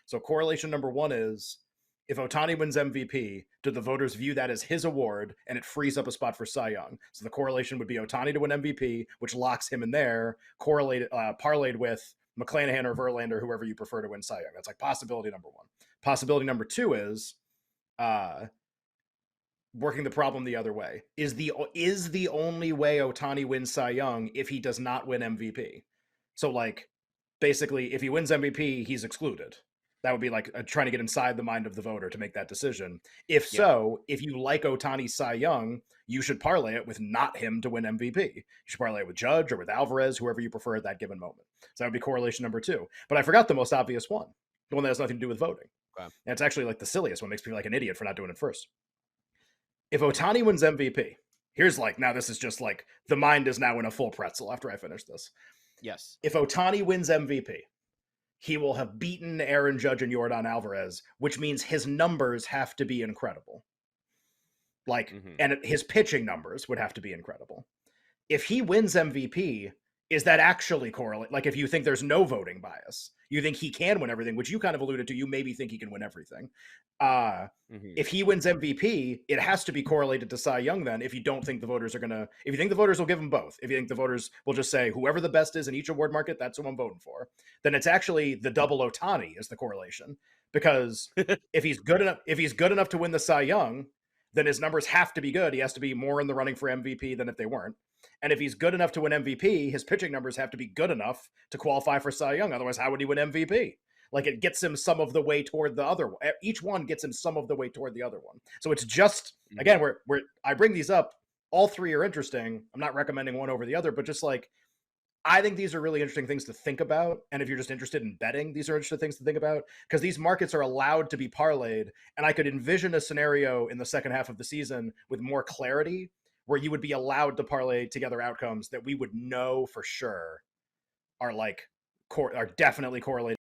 So correlation number one is, if Ohtani wins MVP, do the voters view that as his award, and it frees up a spot for Cy Young? So the correlation would be Ohtani to win MVP, which locks him in there, parlayed with McClanahan or Verlander, whoever you prefer to win Cy Young. That's like possibility number one. Possibility number two is working the problem the other way. Is the only way Ohtani wins Cy Young if he does not win MVP? So like basically, if he wins MVP, he's excluded. That would be like trying to get inside the mind of the voter to make that decision. If so, if you like Ohtani Cy Young, you should parlay it with not him to win MVP. You should parlay it with Judge or with Alvarez, whoever you prefer at that given moment. So that would be correlation number two. But I forgot the most obvious one, the one that has nothing to do with voting. Okay. And it's actually like the silliest one. Makes me feel like an idiot for not doing it first. If Ohtani wins MVP, here's like, now this is just like, the mind is now in a full pretzel after I finish this. Yes. If Ohtani wins MVP, he will have beaten Aaron Judge and Yordan Alvarez, which means his numbers have to be incredible. Like, and his pitching numbers would have to be incredible. If he wins MVP, is that actually correlate? Like, if you think there's no voting bias, you think he can win everything, which you kind of alluded to, you maybe think he can win everything. If he wins MVP, it has to be correlated to Cy Young then, if you don't think the voters are going to, if you think the voters will give him both, if you think the voters will just say, whoever the best is in each award market, that's who I'm voting for, then it's actually the double Ohtani is the correlation. Because if he's good enough to win the Cy Young, then his numbers have to be good. He has to be more in the running for MVP than if they weren't. And if he's good enough to win MVP, his pitching numbers have to be good enough to qualify for Cy Young. Otherwise, how would he win MVP? Like, it gets him some of the way toward the other one. Each one gets him some of the way toward the other one. So it's just, again, where I bring these up, all three are interesting. I'm not recommending one over the other, but just like, I think these are really interesting things to think about. And if you're just interested in betting, these are interesting things to think about, because these markets are allowed to be parlayed. And I could envision a scenario in the second half of the season with more clarity where you would be allowed to parlay together outcomes that we would know for sure are like, are definitely correlated